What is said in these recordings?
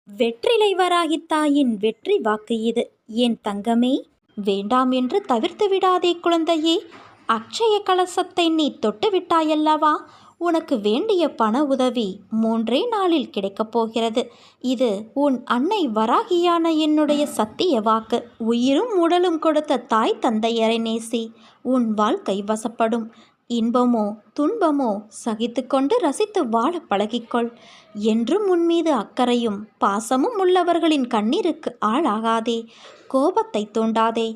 வெற்றிலை வராகி தாயின் வெற்றி வாக்கு இது. என் தங்கமே, வேண்டாம் என்று தவிர்த்து விடாதே குழந்தையே. அக்ஷய கலசத்தை நீ தொட்டு விட்டாயல்லவா? உனக்கு வேண்டிய பண உதவி 3 நாளில் கிடைக்கப் போகிறது. இது உன் அன்னை வராகியான என்னுடைய சத்திய வாக்கு. உயிரும் உடலும் கொடுத்த தாய் தந்தையரை நேசி. உன் வாழ்க்கை வசப்படும். இன்பமோ துன்பமோ சகித்து கொண்டு ரசித்து வாழ பழகிக்கொள். என்றும் உன்மீது அக்கறையும் பாசமும் உள்ளவர்களின் கண்ணீருக்கு ஆளாகாதே. கோபத்தை தூண்டாதே.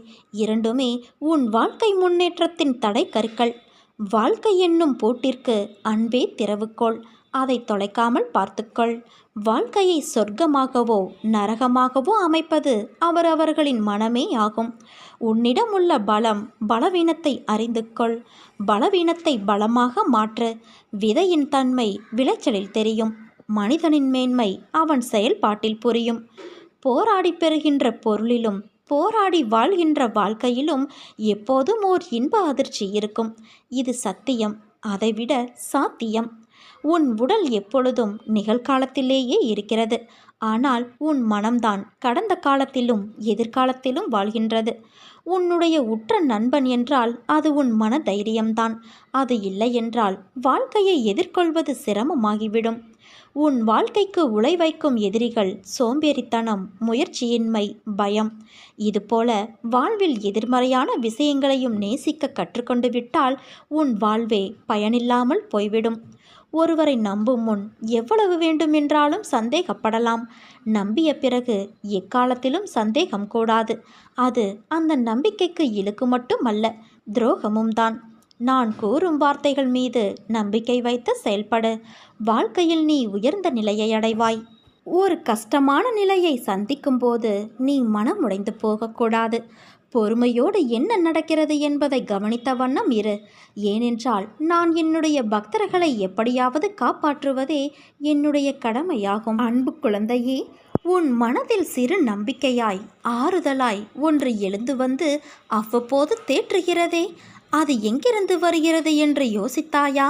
இரண்டுமே உன் வாழ்க்கை முன்னேற்றத்தின் தடை கற்கள். வாழ்க்கை என்னும் பூட்டிற்கு அன்பே திறவுகோள். அதை தொலைக்காமல் பார்த்துக்கொள். வாழ்க்கையை சொர்க்கமாகவோ நரகமாகவோ அமைப்பது அவரவர்களின் மனமே ஆகும். உன்னிடம் உள்ள பலவீனத்தை அறிந்து கொள். பலவீனத்தை பலமாக மாற்று. விதையின் தன்மை விளைச்சலில் தெரியும். மனிதனின் மேன்மை அவன் செயல்பாட்டில் புரியும். போராடி பெறுகின்ற பொருளிலும் போராடி வாழ்கின்ற வாழ்க்கையிலும் எப்போதும் ஓர் இன்ப அதிர்ச்சி இருக்கும். இது சத்தியம், அதைவிட சாத்தியம். உன் உடல் எப்பொழுதும் நிகழ்காலத்திலேயே இருக்கிறது. ஆனால் உன் மனம்தான் கடந்த காலத்திலும் எதிர்காலத்திலும் வாழ்கின்றது. உன்னுடைய உற்ற நண்பன் என்றால் அது உன் மன தைரியம்தான். அது இல்லை என்றால் வாழ்க்கையை எதிர்கொள்வது சிரமமாகிவிடும். உன் வாழ்க்கைக்கு உலை வைக்கும் எதிரிகள் சோம்பேறித்தனம், முயற்சியின்மை, பயம். இதுபோல வாழ்வில் எதிர்மறையான விஷயங்களையும் நேசிக்க கற்றுக்கொண்டு விட்டால் உன் வாழ்வே பயனில்லாமல் போய்விடும். ஒருவரை நம்பும் முன் எவ்வளவு வேண்டுமென்றாலும் சந்தேகப்படலாம். நம்பிய பிறகு எக்காலத்திலும் சந்தேகம் கூடாது. அது அந்த நம்பிக்கைக்கு இழுக்கு மட்டுமல்ல, துரோகமும் தான். நான் கூறும் வார்த்தைகள் மீது நம்பிக்கை வைத்து செயல்படு. வாழ்க்கையில் நீ உயர்ந்த நிலையை அடைவாய். ஒரு கஷ்டமான நிலையை சந்திக்கும் போது நீ மனம் உடைந்து போகக்கூடாது. பொறுமையோடு என்ன நடக்கிறது என்பதை கவனித்த வண்ணம் இரு. ஏனென்றால் நான் என்னுடைய பக்தர்களை எப்படியாவது காப்பாற்றுவதே என்னுடைய கடமையாகும். அன்பு குழந்தையே, உன் மனதில் சிறு நம்பிக்கையாய் ஆறுதலாய் ஒன்று எழுந்து வந்து அவ்வப்போது தேற்றுகிறதே, அது எங்கிருந்து வருகிறது என்று யோசித்தாயா?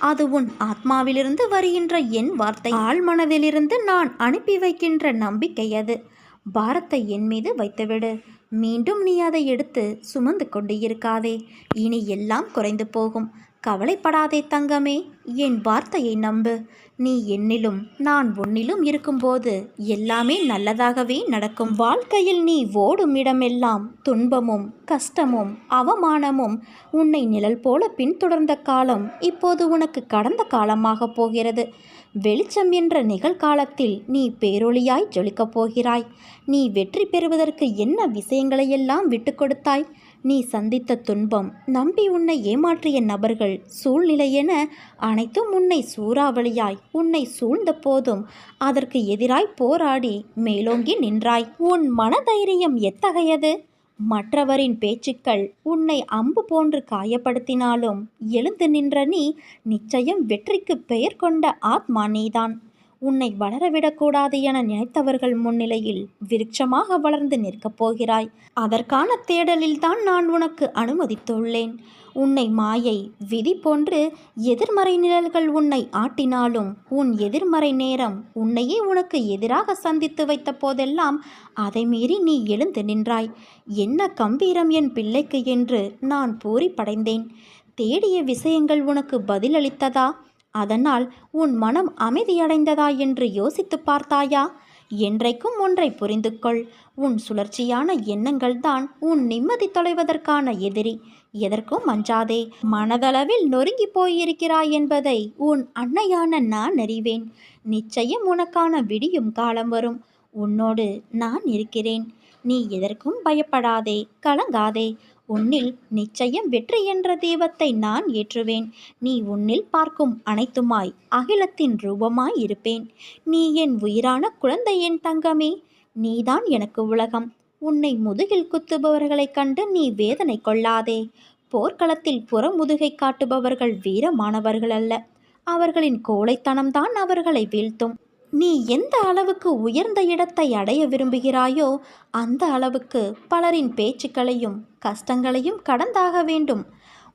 அது உன் ஆத்மாவிலிருந்து வருகின்ற என் வார்த்தை. ஆழ்மனதிலிருந்து நான் அனுப்பி வைக்கின்ற நம்பிக்கை அது. பாரத்தை என் மீது வைத்துவிடு. மீண்டும் நீ அதை எடுத்து சுமந்து கொண்டு இருக்காதே. இனி எல்லாம் குறைந்து போகும். கவலைப்படாதே தங்கமே, என் வார்த்தையை நம்பு. நீ என்னிலும் நான் உன்னிலும் இருக்கும்போது எல்லாமே நல்லதாகவே நடக்கும். வாழ்க்கையில் நீ ஓடும் இடமெல்லாம் துன்பமும் கஷ்டமும் அவமானமும் உன்னை நிழல் போல பின்தொடர்ந்த காலம் இப்போது உனக்கு கடந்த காலமாக போகிறது. வெளிச்சம் என்ற நிகழ்காலத்தில் நீ பேரொளியாய் ஜொலிக்கப் போகிறாய். நீ வெற்றி பெறுவதற்கு என்ன விஷயங்களையெல்லாம் விட்டு கொடுத்தாய்? நீ சந்தித்த துன்பம், நம்பி உன்னை ஏமாற்றிய நபர்கள், சூழ்நிலை என அனைத்தும் உன்னை சூறாவளியாய் உன்னை சூழ்ந்த போதும் அதற்கு எதிராய் போராடி மேலோங்கி நின்றாய். உன் மனதைரியம் எத்தகையது? மற்றவரின் பேச்சுக்கள் உன்னை அம்பு போன்று காயப்படுத்தினாலும் எழுந்து நின்ற நீ நிச்சயம் வெற்றிக்கு பெயர் கொண்ட ஆத்மா நீதான். உன்னை வளரவிடக்கூடாது என நினைத்தவர்கள் முன்னிலையில் விருட்சமாக வளர்ந்து நிற்கப் போகிறாய். அதற்கான தேடலில்தான் நான் உனக்கு அனுமதித்துள்ளேன். உன்னை மாயை, விதி போன்று எதிர்மறை நிழல்கள் உன்னை ஆட்டினாலும் உன் எதிர்மறை நேரம் உன்னையே உனக்கு எதிராக சந்தித்து வைத்த போதெல்லாம் அதை மீறி நீ எழுந்து நின்றாய். என்ன கம்பீரம் என் பிள்ளைக்கு என்று நான் பூரிப்படைந்தேன். தேடிய விஷயங்கள் உனக்கு பதிலளித்ததா? அதனால் உன் மனம் அமைதியடைந்ததா என்று யோசித்து பார்த்தாயா? என்றைக்கும் ஒன்றை புரிந்து கொள். உன் சுழற்சியான எண்ணங்கள்தான் உன் நிம்மதி தொலைவதற்கான எதிரி. எதற்கும் அஞ்சாதே. மனதளவில் நொறுங்கி போயிருக்கிறாய் என்பதை உன் அன்னையான நான் அறிவேன். நிச்சயம் உனக்கான விடியும் காலம் வரும். உன்னோடு நான் இருக்கிறேன். நீ எதற்கும் பயப்படாதே, கலங்காதே. உன்னில் நிச்சயம் வெற்றி என்ற தீபத்தை நான் ஏற்றுவேன். நீ உன்னில் பார்க்கும் அனைத்துமாய் அகிலத்தின் ரூபமாய் இருப்பேன். நீ என் உயிரான குழந்தை, என் தங்கமே. நீதான் எனக்கு உலகம். உன்னை முதுகில் குத்துபவர்களைக் கண்டு நீ வேதனை கொள்ளாதே. போர்க்களத்தில் புறமுதுகை காட்டுபவர்கள் வீரமானவர்கள் அல்ல. அவர்களின் கோழைத்தனம்தான் அவர்களை வீழ்த்தும். நீ எந்த அளவுக்கு உயர்ந்த இடத்தை அடைய விரும்புகிறாயோ அந்த அளவுக்கு பலரின் பேச்சுக்களையும் கஷ்டங்களையும் கடந்தாக வேண்டும்.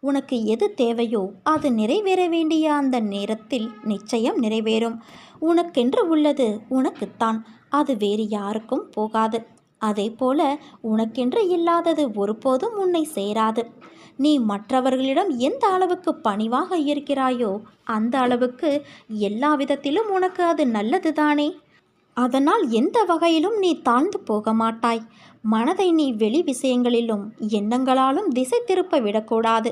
உனக்கு எது தேவையோ அது நிறைவேற வேண்டிய அந்த நேரத்தில் நிச்சயம் நிறைவேறும். உனக்கென்று உள்ளது உனக்குத்தான். அது வேறு யாருக்கும் போகாது. அதே போல உனக்கென்று இல்லாதது ஒருபோதும் உன்னை சேராது. நீ மற்றவர்களிடம் எந்த அளவுக்கு பணிவாக இருக்கிறாயோ அந்த அளவுக்கு எல்லா விதத்திலும் உனக்கு அது நல்லதுதானே. அதனால் எந்த வகையிலும் நீ தாழ்ந்து போக மாட்டாய். மனதை நீ வெளி விஷயங்களிலும் எண்ணங்களாலும் திசை திருப்ப விடக்கூடாது.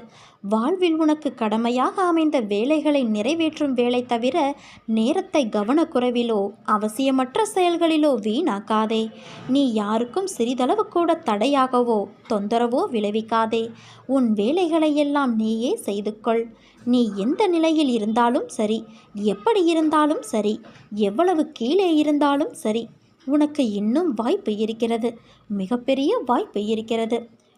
வாழ்வில் உனக்கு கடமையாக அமைந்த வேலைகளை நிறைவேற்றும் வேலை தவிர நேரத்தை கவனக்குறைவிலோ அவசியமற்ற செயல்களிலோ வீணாக்காதே. நீ யாருக்கும் சிறிதளவு கூட தடையாகவோ தொந்தரவோ விளைவிக்காதே. உன் வேலைகளை எல்லாம் நீயே செய்து கொள். நீ எந்த நிலையில் இருந்தாலும் சரி, எப்படி இருந்தாலும் சரி, எவ்வளவு கீழே இருந்தாலும் சரி, உனக்கு இன்னும் வாய்ப்பு இருக்கிறது. மிகப்பெரிய வாய்ப்பு இருக்கிறது.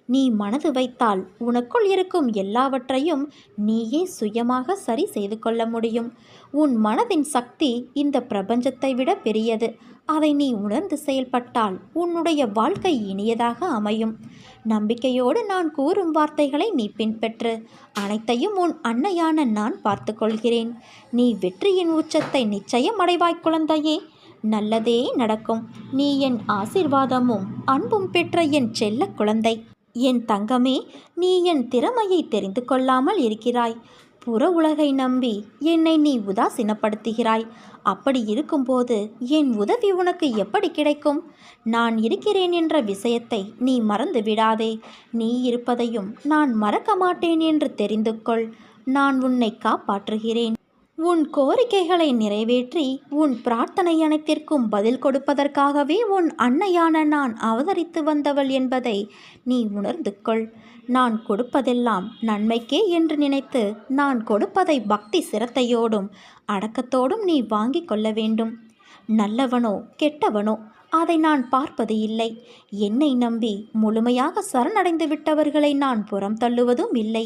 நீ மனது வைத்தால் உனக்குள் இருக்கும் எல்லாவற்றையும் நீயே சுயமாக சரி செய்து கொள்ள முடியும். உன் மனதின் சக்தி இந்த பிரபஞ்சத்தை விட பெரியது. அதை நீ உணர்ந்து செயல்பட்டால் உன்னுடைய வாழ்க்கை இனியதாக அமையும். நம்பிக்கையோடு நான் கூறும் வார்த்தைகளை நீ பின்பற்று. அனைத்தையும் உன் அன்னையான நான் பார்த்து கொள்கிறேன். நீ வெற்றியின் உச்சத்தை நிச்சயம் அடைவாய் குழந்தையே. நல்லதே நடக்கும். நீ என் ஆசீர்வாதமும் அன்பும் பெற்ற என் செல்ல குழந்தை. என் தங்கமே, நீ என் திறமையை தெரிந்து கொள்ளாமல் இருக்கிறாய். புற உலகை நம்பி என்னை நீ உதாசீனப்படுத்துகிறாய். அப்படி இருக்கும்போது என் உதவி உனக்கு எப்படி கிடைக்கும்? நான் இருக்கிறேன் என்ற விஷயத்தை நீ மறந்து விடாதே. நீ இருப்பதையும் நான் மறக்க மாட்டேன் என்று தெரிந்து கொள். நான் உன்னை காப்பாற்றுகிறேன். உன் கோரிக்கைகளை நிறைவேற்றி உன் பிரார்த்தனை அனைத்திற்கும் பதில் கொடுப்பதற்காகவே உன் அன்னையான நான் அவதரித்து வந்தவள் என்பதை நீ உணர்ந்து கொள். நான் கொடுப்பதெல்லாம் நன்மைக்கே என்று நினைத்து நான் கொடுப்பதை பக்தி சிரத்தையோடும் அடக்கத்தோடும் நீ வாங்கி கொள்ள வேண்டும். நல்லவனோ கெட்டவனோ அதை நான் பார்ப்பது இல்லை. என்னை நம்பி முழுமையாக சரணடைந்து விட்டவர்களை நான் புறம் தள்ளுவதும் இல்லை.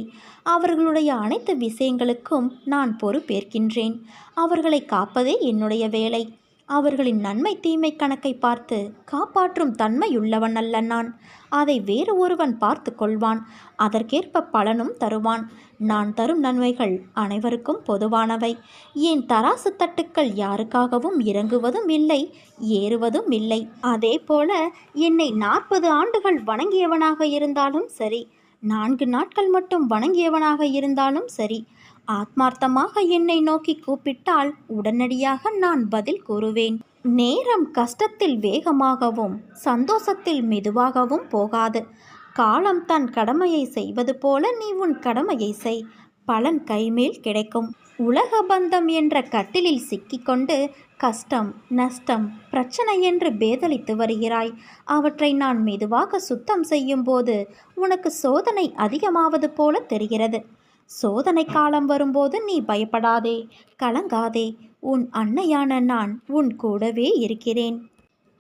அவர்களுடைய அனைத்து விஷயங்களுக்கும் நான் பொறுப்பேற்கின்றேன். அவர்களை காப்பதே என்னுடைய வேலை. அவர்களின் நன்மை தீமை கணக்கை பார்த்து காப்பாற்றும் தன்மையுள்ளவன் அல்ல நான். அதை வேறு ஒருவன் பார்த்து கொள்வான். அதற்கேற்ப பலனும் தருவான். நான் தரும் நன்மைகள் அனைவருக்கும் பொதுவானவை. என் தராசு தட்டுக்கள் யாருக்காகவும் இறங்குவதும் இல்லை, ஏறுவதும் இல்லை. அதே போல என்னை 40 ஆண்டுகள் வணங்கியவனாக இருந்தாலும் சரி, 4 நாட்கள் மட்டும் வணங்கியவனாக இருந்தாலும் சரி, ஆத்மார்த்தமாக என்னை நோக்கி கூப்பிட்டால் உடனடியாக நான் பதில் கூறுவேன். நேரம் கஷ்டத்தில் வேகமாகவும் சந்தோஷத்தில் மெதுவாகவும் போகாது. காலம் தன் கடமையை செய்வது போல நீ உன் கடமையை செய். பலன் கைமேல் கிடைக்கும். உலக பந்தம் என்ற கட்டிலில் சிக்கிக்கொண்டு கஷ்டம், நஷ்டம், பிரச்சனை என்று பேதலித்து வருகிறாய். அவற்றை நான் மெதுவாக சுத்தம் செய்யும் போது உனக்கு சோதனை அதிகமாவது போல தெரிகிறது. சோதனை காலம் வரும்போது நீ பயப்படாதே, கலங்காதே. உன் அன்னையான நான் உன் கூடவே இருக்கிறேன்.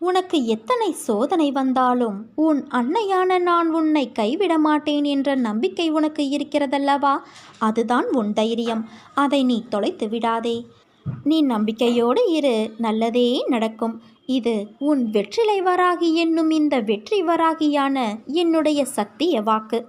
உனக்கு எத்தனை சோதனை வந்தாலும் உன் அன்னையான நான் உன்னை கைவிட மாட்டேன் என்ற நம்பிக்கை உனக்கு இருக்கிறதல்லவா? அதுதான் உன் தைரியம். அதை நீ தொலைத்து விடாதே. நீ நம்பிக்கையோடு இரு. நல்லதே நடக்கும். இது உன் வெற்றிலை வராகி என்னும் இந்த வெற்றி வராகியான என்னுடைய சத்திய வாக்கு.